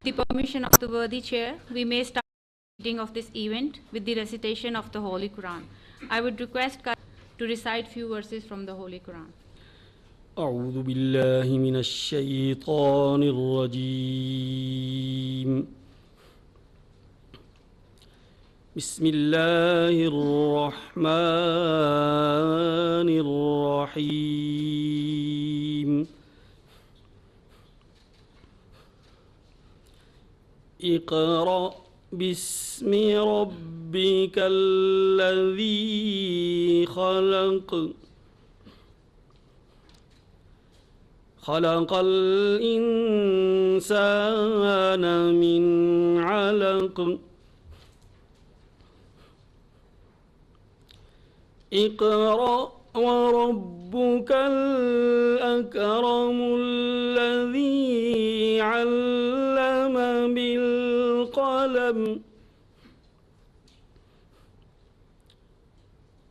With the permission of the worthy chair, we may start the meeting of this event with the recitation of the Holy Quran. I would request to recite few verses from the Holy Quran. أعوذ بالله من الشيطان الرجيم بسم الله الرحمن الرحيم اقرأ باسم ربك الذي خلق خلق الإنسان من علق اقرأ وربك الأكرم الذي علم بالقلم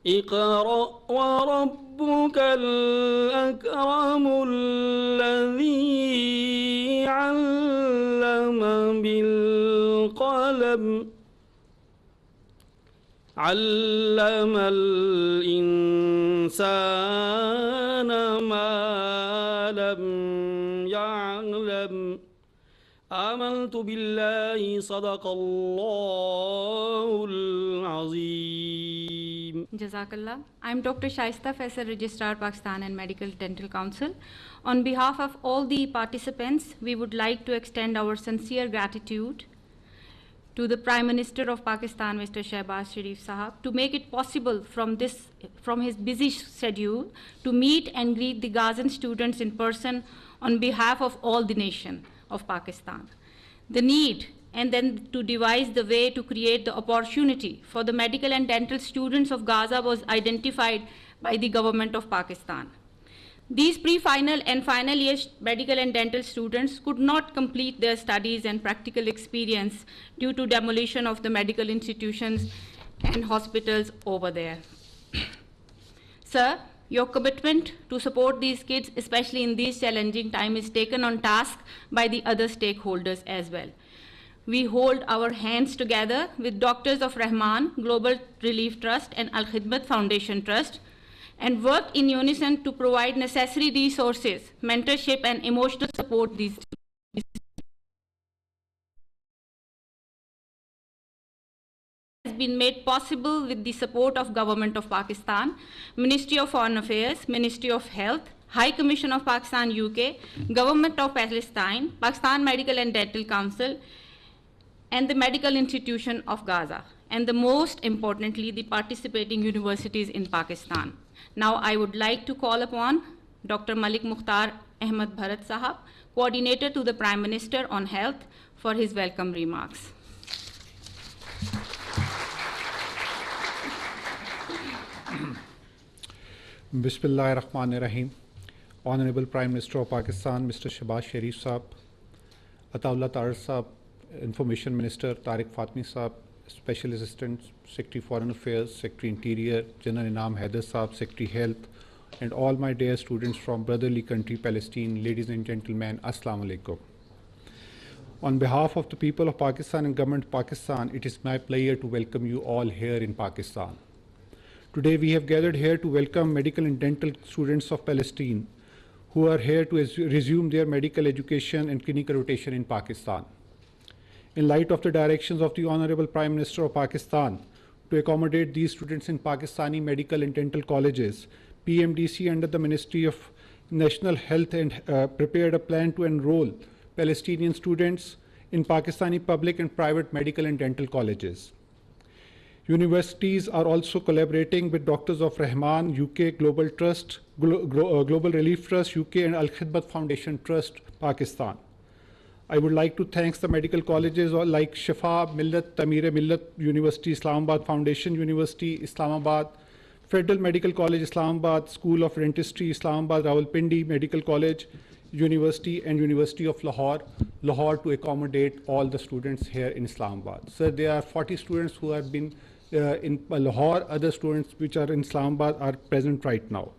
اقرأ وربك الأكرم الذي علم بالقلم علم الإنسان ما لم يعلم آمنت بالله صدق الله العظيم. Jazakallah. I am Dr. Shaista Faisal, Registrar, Pakistan and Medical Dental Council. On behalf of all the participants, we would like to extend our sincere gratitude to the Prime Minister of Pakistan, Mr. Shehbaz Sharif Sahab, to make it possible from his busy schedule to meet and greet the Gazan students in person on behalf of all the nation of Pakistan. The need and then to devise the way to create the opportunity for the medical and dental students of Gaza was identified by the government of Pakistan. These pre-final and final year medical and dental students could not complete their studies and practical experience due to demolition of the medical institutions and hospitals over there. Sir, your commitment to support these kids, especially in these challenging times, is taken on task by the other stakeholders as well. We hold our hands together with Doctors of Rahman Global Relief Trust and Al Khidmat Foundation Trust and work in unison to provide necessary resources, mentorship and emotional support these has been made possible with the support of Government of Pakistan, Ministry of Foreign Affairs, Ministry of Health, High Commission of Pakistan UK, Government of Palestine, Pakistan Medical and Dental Council, and the Medical Institution of Gaza, and the most importantly, the participating universities in Pakistan. Now I would like to call upon Dr. Malik Mukhtar Ahmed Bharat Sahab, Coordinator to the Prime Minister on Health, for his welcome remarks. Bismillahirrahmanirrahim. Honorable Prime Minister of Pakistan, Mr. Shehbaz Sharif Sahab, Ataullah Tar Sahab, Information Minister Tariq Fatmi Sahab, Special Assistant Secretary Foreign Affairs, Secretary Interior, General Inam Haider Sahab, Secretary Health, and all my dear students from brotherly country Palestine, ladies and gentlemen, Assalamu alaikum. On behalf of the people of Pakistan and Government of Pakistan, it is my pleasure to welcome you all here in Pakistan. Today we have gathered here to welcome medical and dental students of Palestine who are here to resume their medical education and clinical rotation in Pakistan. In light of the directions of the Honorable Prime Minister of Pakistan to accommodate these students in Pakistani medical and dental colleges, PMDC under the Ministry of National Health and prepared a plan to enroll Palestinian students in Pakistani public and private medical and dental colleges. Universities are also collaborating with Doctors of Rahman UK Global Trust, Global Relief Trust UK and Al Khidmat Foundation Trust, Pakistan. I would like to thank the medical colleges like Shifa, Millat, Tamir Millat University, Islamabad Foundation University, Islamabad, Federal Medical College, Islamabad, School of Dentistry, Islamabad, Rawalpindi Medical College, University and University of Lahore to accommodate all the students here in Islamabad. So there are 40 students who have been in Lahore, other students which are in Islamabad are present right now.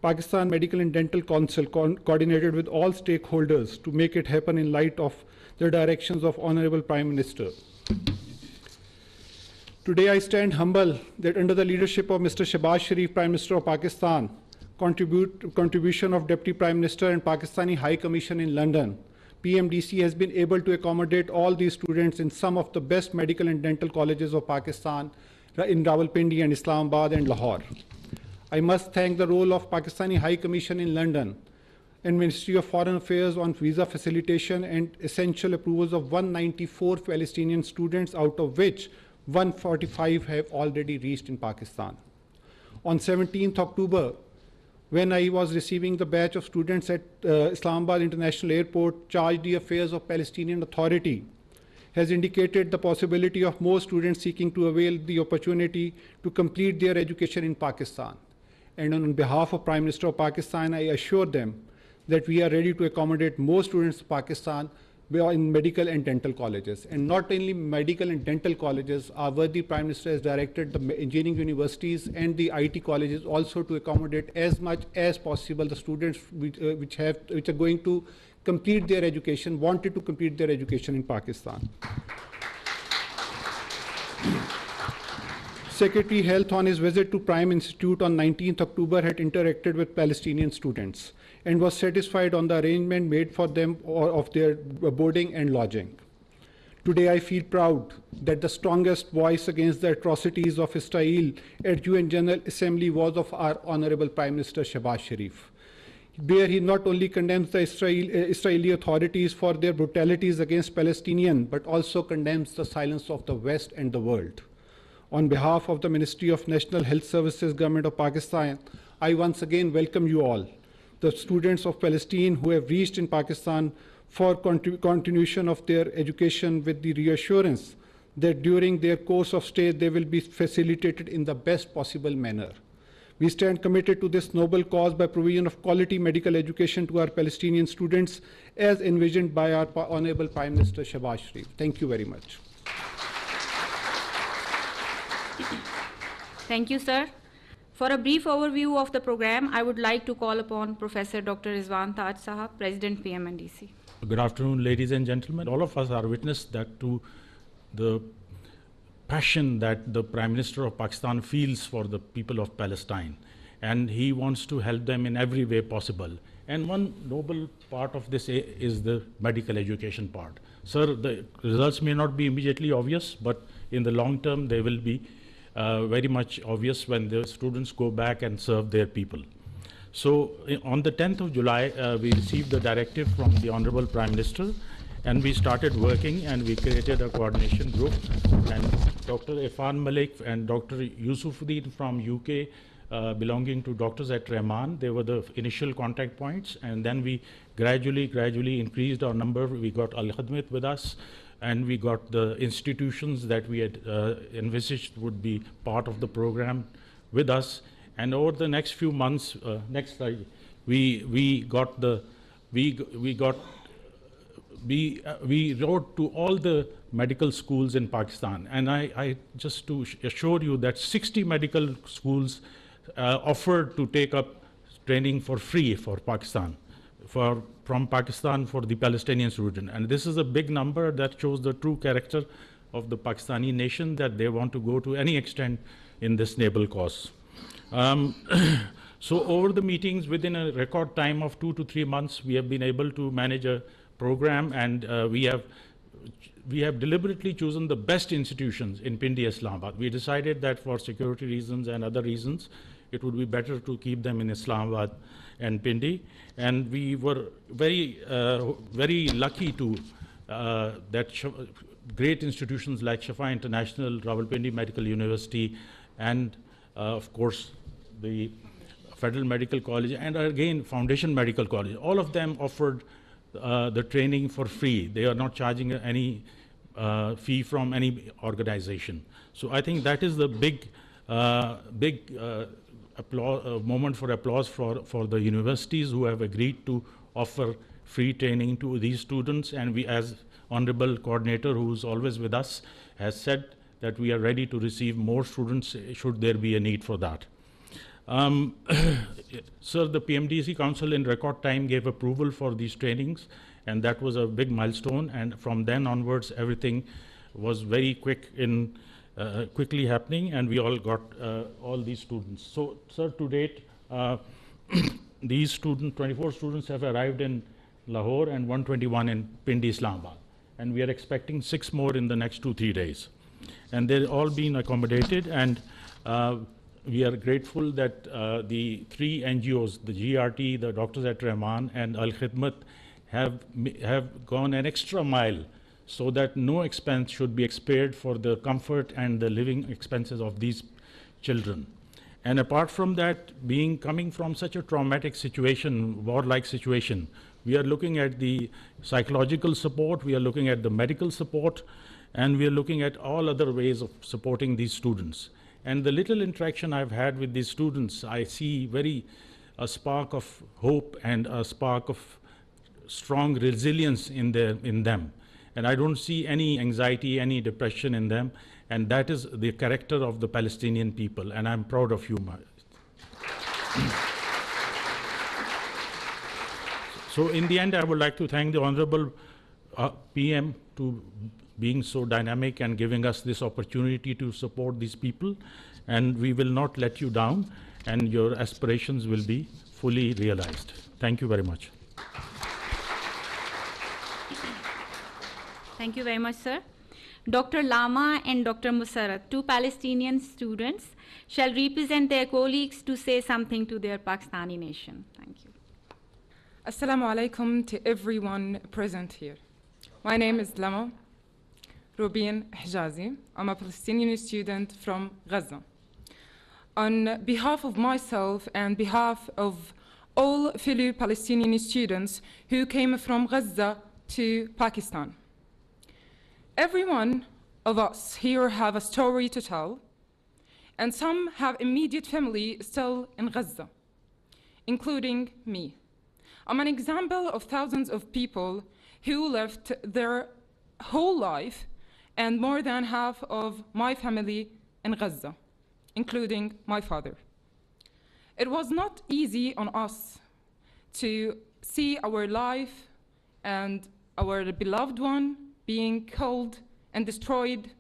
Pakistan Medical and Dental Council coordinated with all stakeholders to make it happen in light of the directions of Honorable Prime Minister. Today I stand humble that under the leadership of Mr. Shehbaz Sharif, Prime Minister of Pakistan, contribution of Deputy Prime Minister and Pakistani High Commission in London, PMDC has been able to accommodate all these students in some of the best medical and dental colleges of Pakistan in Rawalpindi and Islamabad and Lahore. I must thank the role of Pakistani High Commission in London and Ministry of Foreign Affairs on visa facilitation and essential approvals of 194 Palestinian students, out of which 145 have already reached in Pakistan. On 17th October, when I was receiving the batch of students at Islamabad International Airport, charged the affairs of Palestinian Authority has indicated the possibility of more students seeking to avail the opportunity to complete their education in Pakistan. And on behalf of Prime Minister of Pakistan, I assure them that we are ready to accommodate more students in Pakistan in medical and dental colleges. And not only medical and dental colleges, our worthy Prime Minister has directed the engineering universities and the IT colleges also to accommodate as much as possible the students which are going to complete their education, wanted to complete their education in Pakistan. Secretary Health on his visit to Prime Institute on 19th October had interacted with Palestinian students and was satisfied on the arrangement made for them of their boarding and lodging. Today I feel proud that the strongest voice against the atrocities of Israel at UN General Assembly was of our Honorable Prime Minister Shehbaz Sharif. Where he not only condemns the Israeli authorities for their brutalities against Palestinians, but also condemns the silence of the West and the world. On behalf of the Ministry of National Health Services, Government of Pakistan, I once again welcome you all, the students of Palestine who have reached in Pakistan for continuation of their education, with the reassurance that during their course of stay they will be facilitated in the best possible manner. We stand committed to this noble cause by provision of quality medical education to our Palestinian students as envisioned by our Honorable Prime Minister Shehbaz Sharif. Thank you very much. Thank you, sir. For a brief overview of the program, I would like to call upon Professor Dr. Rizwan Taj Sahab, President PMNDC. Good afternoon, ladies and gentlemen. All of us are witness that to the passion that the Prime Minister of Pakistan feels for the people of Palestine, and he wants to help them in every way possible. And one noble part of this is the medical education part. Sir, the results may not be immediately obvious, but in the long term they will be very much obvious when the students go back and serve their people. So on the 10th of July, we received the directive from the Honorable Prime Minister, and we started working, and we created a coordination group, and Dr. Irfan Malik and Dr. Yusufuddin from UK, belonging to doctors at Rahman, they were the initial contact points, and then we gradually increased our number. We got Al-Khadmit with us, and we got the institutions that we had envisaged would be part of the program with us. And over the next few months, next slide, we wrote to all the medical schools in Pakistan, and I just to assure you that 60 medical schools offered to take up training for free for Pakistan, from Pakistan for the Palestinian student. And this is a big number that shows the true character of the Pakistani nation, that they want to go to any extent in this noble cause. So over the meetings, within a record time of 2 to 3 months, we have been able to manage a program, and we have deliberately chosen the best institutions in Pindi, Islamabad. We decided that for security reasons and other reasons, it would be better to keep them in Islamabad and Pindi. And we were very lucky to that great institutions like Shafa International, Rawalpindi Medical University, and of course the Federal Medical College, and again Foundation Medical College, all of them offered the training for free. They are not charging any fee from any organization. So I think that is the big moment for applause for the universities who have agreed to offer free training to these students. And we, as Honorable Coordinator, who is always with us, has said that we are ready to receive more students should there be a need for that. Sir, the PMDC Council in record time gave approval for these trainings, and that was a big milestone. And from then onwards, everything was very quickly happening, and we all got all these students. So, sir, to date, these students, 24 students have arrived in Lahore and 121 in Pindi, Islamabad. And we are expecting 6 more in the next 2-3 days. And they're all being accommodated, and we are grateful that the 3 NGOs, the GRT, the Doctors at Rahman, and Al Khidmat, have gone an extra mile so that no expense should be spared for the comfort and the living expenses of these children. And apart from that, coming from such a traumatic situation, war-like situation, we are looking at the psychological support, we are looking at the medical support, and we are looking at all other ways of supporting these students. And the little interaction I've had with these students, I see a spark of hope and a spark of strong resilience in them. And I don't see any anxiety, any depression in them. And that is the character of the Palestinian people. And I'm proud of you. So in the end, I would like to thank the Honorable PM to being so dynamic and giving us this opportunity to support these people. And we will not let you down, and your aspirations will be fully realized. Thank you very much. Thank you very much, sir. Dr. Lama and Dr. Musarat, 2 Palestinian students, shall represent their colleagues to say something to their Pakistani nation. Thank you. Assalamu alaikum to everyone present here. My name is Lama Rubin Hijazi. I'm a Palestinian student from Gaza. On behalf of myself and behalf of all fellow Palestinian students who came from Gaza to Pakistan, every one of us here have a story to tell, and some have immediate family still in Gaza, including me. I'm an example of thousands of people who left their whole life and more than half of my family in Gaza, including my father. It was not easy on us to see our life and our beloved one being killed and destroyed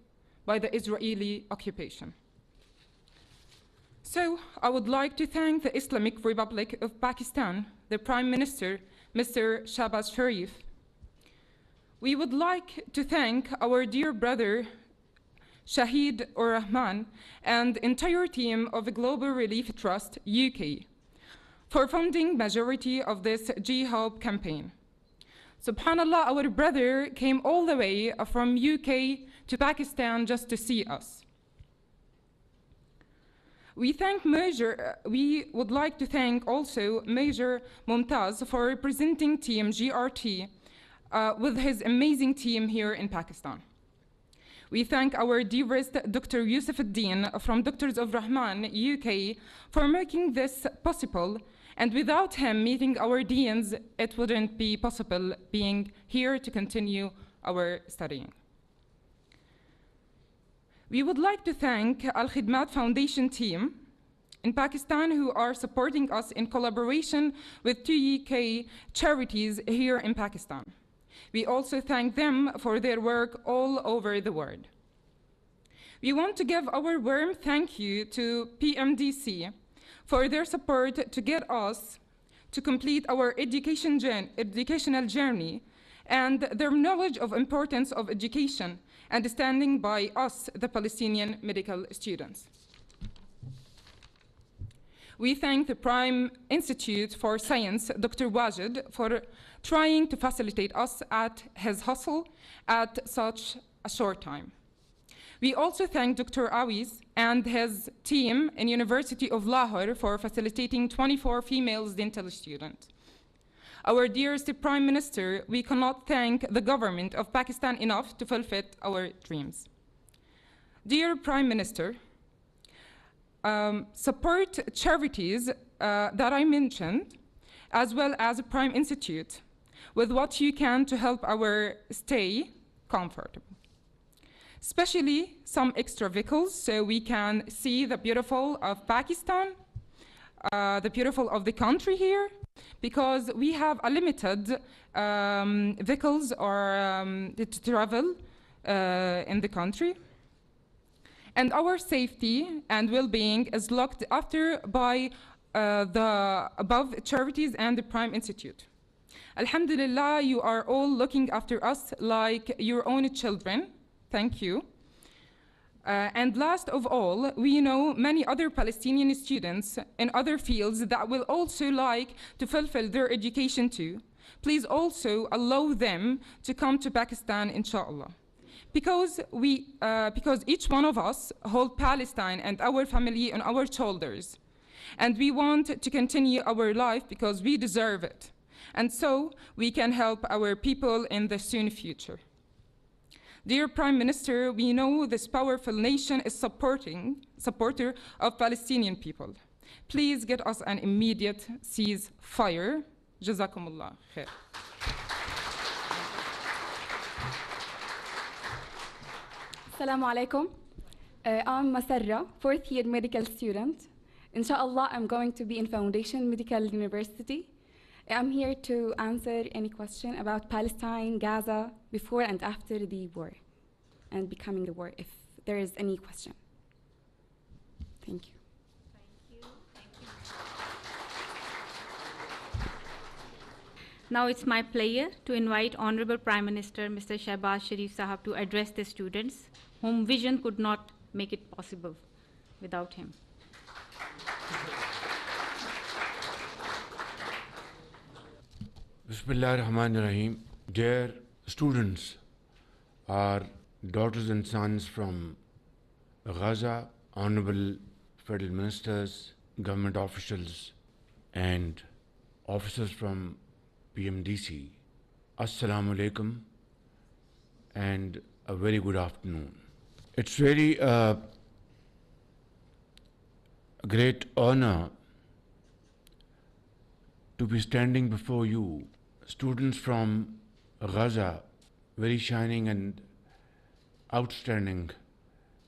by the Israeli occupation. So I would like to thank the Islamic Republic of Pakistan, the Prime Minister, Mr. Shehbaz Sharif. We would like to thank our dear brother, Shahid Ur-Rahman, and the entire team of the Global Relief Trust, UK, for funding majority of this G-Help campaign. Subhanallah, our brother came all the way from UK to Pakistan just to see us. We would like to thank also Major Mumtaz for representing Team GRT with his amazing team here in Pakistan. We thank our dearest Dr. Yusuf Ad-Din from Doctors of Rahman, UK, for making this possible. And without him meeting our deans, it wouldn't be possible being here to continue our studying. We would like to thank Al Khidmat Foundation team in Pakistan who are supporting us in collaboration with 2 UK charities here in Pakistan. We also thank them for their work all over the world. We want to give our warm thank you to PMDC for their support to get us to complete our educational journey and their knowledge of importance of education and standing by us, the Palestinian medical students. We thank the Prime Institute for Science, Dr. Wajid, for trying to facilitate us at his hustle at such a short time. We also thank Dr. Awiz and his team in University of Lahore for facilitating 24 female dental students. Our dearest Prime Minister, we cannot thank the government of Pakistan enough to fulfill our dreams. Dear Prime Minister, support charities that I mentioned, as well as a Prime Institute, with what you can to help our stay comfortable. Especially some extra vehicles so we can see the beautiful of Pakistan, the beautiful of the country here, because we have a limited vehicles or to travel in the country. And our safety and well-being is looked after by the above charities and the Prime Institute. Alhamdulillah, you are all looking after us like your own children. Thank you. And last of all, we know many other Palestinian students in other fields that will also like to fulfill their education too. Please also allow them to come to Pakistan, inshallah. Because each one of us hold Palestine and our family on our shoulders. And we want to continue our life because we deserve it. And so we can help our people in the soon future. Dear Prime Minister, we know this powerful nation is supporter of Palestinian people. Please get us an immediate ceasefire. Jazakumullah khair. Assalamu alaikum. I'm Masarra, fourth year medical student. Inshallah, I'm going to be in Foundation Medical University. I'm here to answer any question about Palestine, Gaza, before and after the war, and becoming the war, if there is any question. Thank you. Now it's my pleasure to invite Honorable Prime Minister Mr. Shehbaz Sharif Sahab to address the students, whom vision could not make it possible without him. Bismillah ar-Rahman ar-Rahim. Dear students, our daughters and sons from Gaza, honorable federal ministers, government officials, and officers from PMDC, Assalamu alaikum, and a very good afternoon. It's really a great honor to be standing before you, students from Gaza, very shining and outstanding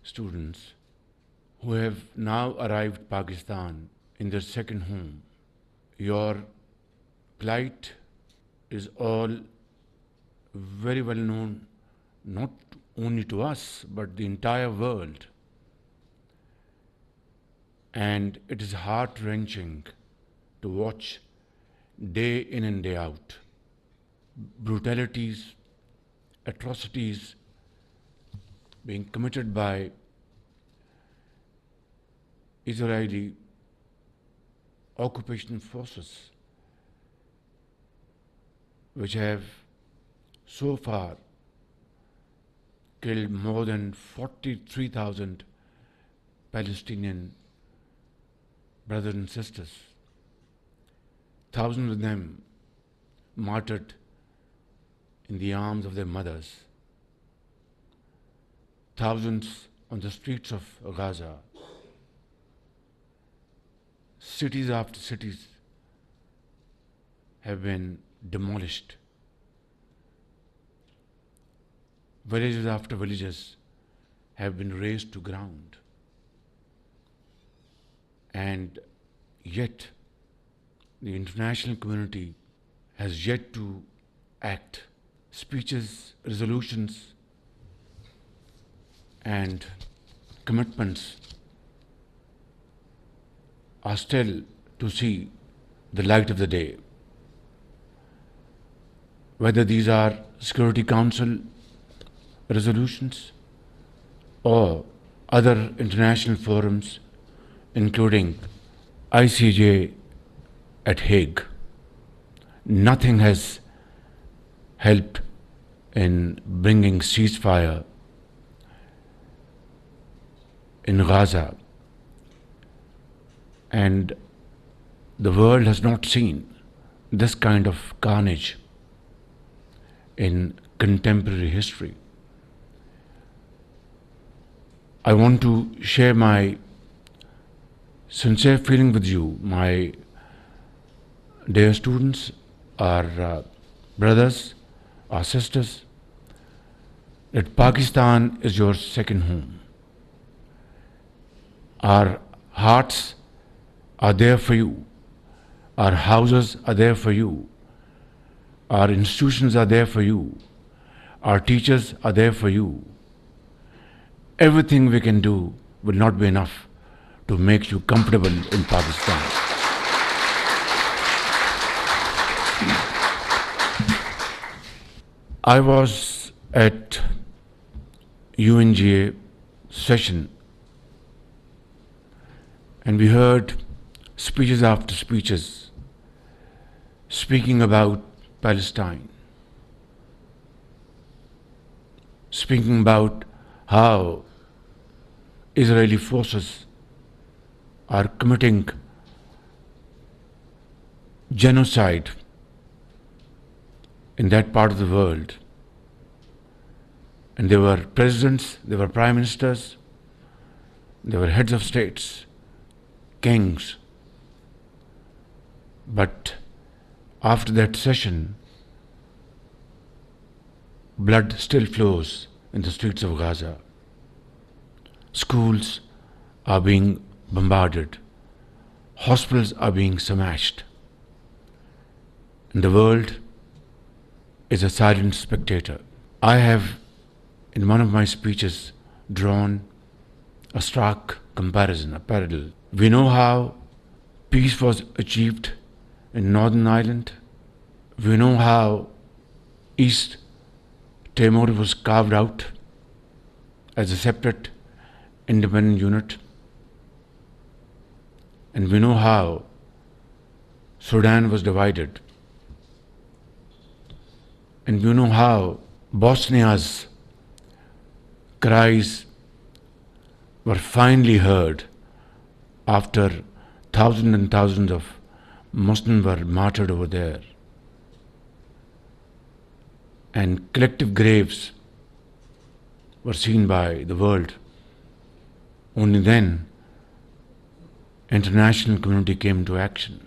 students who have now arrived Pakistan in their second home. Your plight is all very well known, not only to us, but the entire world. And it is heart-wrenching to watch day in and day out brutalities, atrocities being committed by Israeli occupation forces, which have so far killed more than 43,000 Palestinian brothers and sisters, thousands of them martyred in the arms of their mothers, thousands on the streets of Gaza, cities after cities have been demolished, villages after villages have been razed to ground, and yet the international community has yet to act. Speeches, resolutions, and commitments are still to see the light of the day. Whether these are Security Council resolutions or other international forums, including ICJ at Hague, nothing has helped in bringing ceasefire in Gaza, and the world has not seen this kind of carnage in contemporary history. I want to share my sincere feeling with you, my dear students, our brothers, our sisters, that Pakistan is your second home. Our hearts are there for you. Our houses are there for you. Our institutions are there for you. Our teachers are there for you. Everything we can do will not be enough to make you comfortable in Pakistan. I was at UNGA session and we heard speeches after speeches speaking about Palestine, speaking about how Israeli forces are committing genocide in that part of the world. And there were presidents, there were prime ministers, there were heads of states, kings. But after that session, blood still flows in the streets of Gaza. Schools are being bombarded. Hospitals are being smashed. And the world is a silent spectator. I have, in one of my speeches, drawn a stark comparison, a parallel. We know how peace was achieved in Northern Ireland. We know how East Timor was carved out as a separate independent unit. And we know how Sudan was divided. And we know how Bosnia's cries were finally heard after thousands and thousands of Muslims were martyred over there. And collective graves were seen by the world. Only then international community came to action.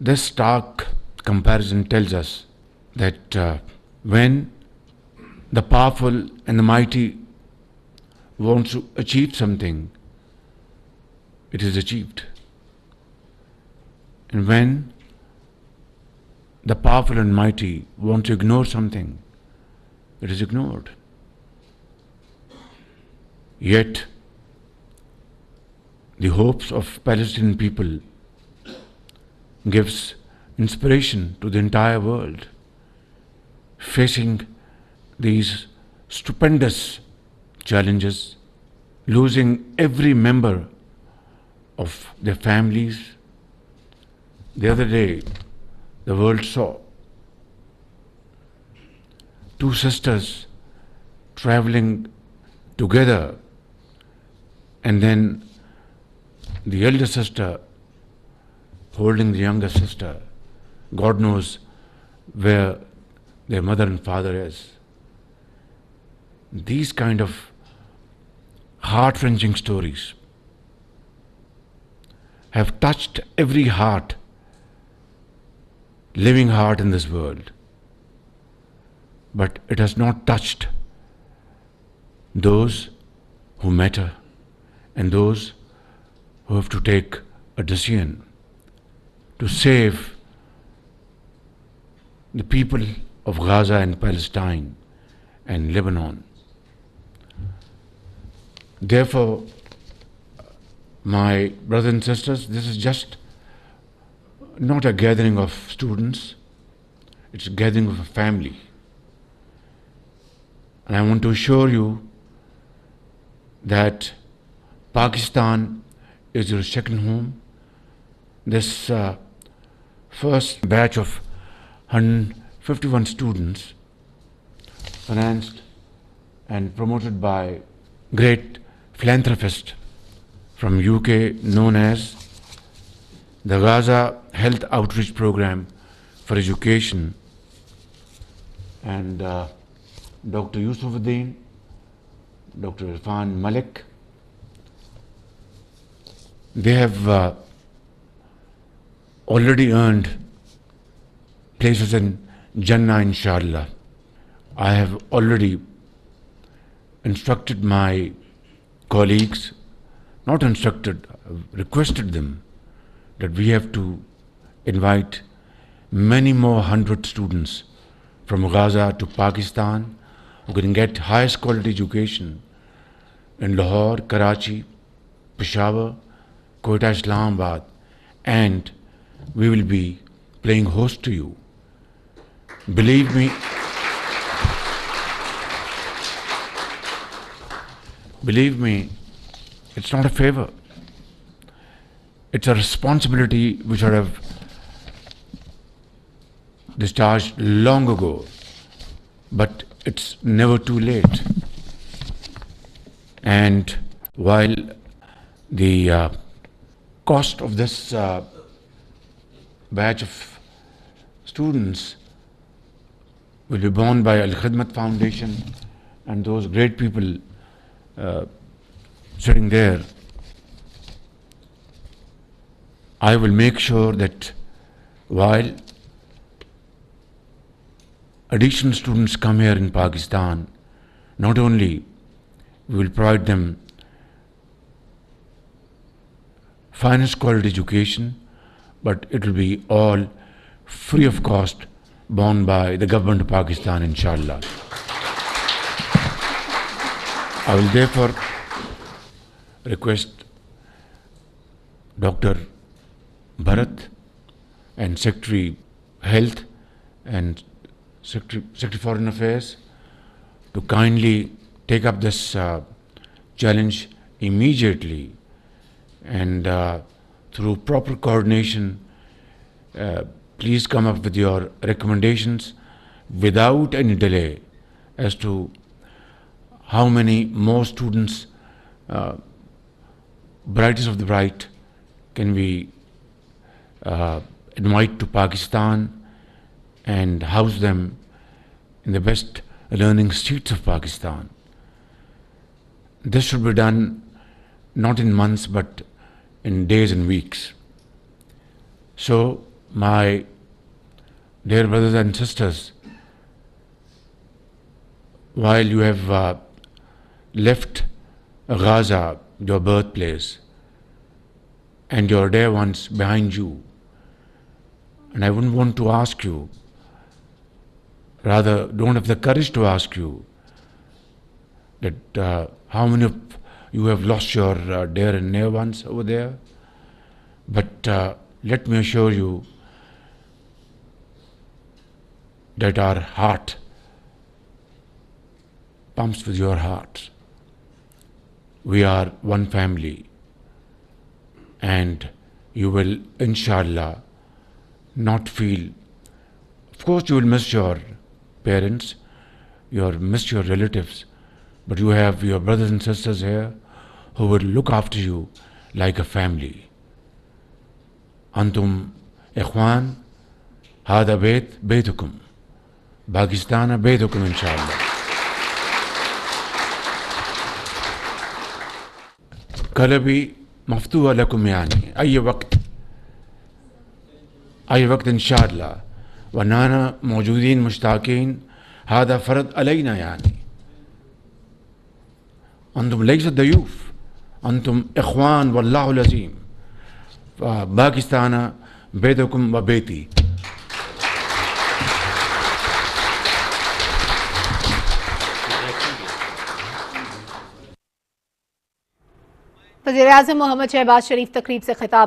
This stark comparison tells us that when the powerful and the mighty want to achieve something, it is achieved. And when the powerful and mighty want to ignore something, it is ignored. Yet, the hopes of Palestinian people gives inspiration to the entire world, facing these stupendous challenges, losing every member of their families. The other day, the world saw two sisters traveling together, and then the elder sister holding the younger sister. God knows where their mother and father is. These kind of heart-wrenching stories have touched every heart, living heart in this world. But it has not touched those who matter and those who have to take a decision to save the people of Gaza and Palestine and Lebanon. Therefore, my brothers and sisters, this is just not a gathering of students, it's a gathering of a family. And I want to assure you that Pakistan is your second home. This first batch of 151 students, financed and promoted by great philanthropist from UK known as the Gaza Health Outreach Program for Education, and Dr. Yusufuddin, Dr. Irfan Malik. They have already earned places in Jannah, inshallah. I have already instructed my colleagues, not instructed, requested them that we have to invite many more 100 students from Gaza to Pakistan who can get highest quality education in Lahore, Karachi, Peshawar, Quetta, Islamabad, and we will be playing host to you. Believe me, it's not a favor. It's a responsibility which I have discharged long ago, but it's never too late. And while the cost of this batch of students will be borne by Al Khidmat Foundation and those great people sitting there, I will make sure that while additional students come here in Pakistan, not only we will provide them finest quality education, but it will be all free of cost, borne by the government of Pakistan, inshallah. I will therefore request Dr. Bharat and Secretary Health and Secretary Foreign Affairs to kindly take up this challenge immediately, and through proper coordination, please come up with your recommendations without any delay as to how many more students, brightest of the bright, can we invite to Pakistan and house them in the best learning streets of Pakistan. This should be done not in months but in days and weeks. So, my dear brothers and sisters, while you have left Gaza, your birthplace, and your dear ones behind you, and I wouldn't want to ask you, rather don't have the courage to ask you, that how many of you have lost your dear and near ones over there. But let me assure you that our heart pumps with your heart. We are one family, and you will, inshallah, not feel. Of course, you will miss your parents, you will miss your relatives, but you have your brothers and sisters here who will look after you like a family. Antum ikhwan, hada baytukum, Pakistan baytukum, inshallah. قلبي مفتوح لكم يعني أي وقت إن شاء الله، ونحن موجودين مشتاقين، هذا فرض علينا يعني. أنتم ليس ضيوف، أنتم إخوان والله العظيم. باكستان بيتكم وبيتي. वज़ीर-ए-आज़म मोहम्मद शहबाज शरीफ तकरीब से खिताब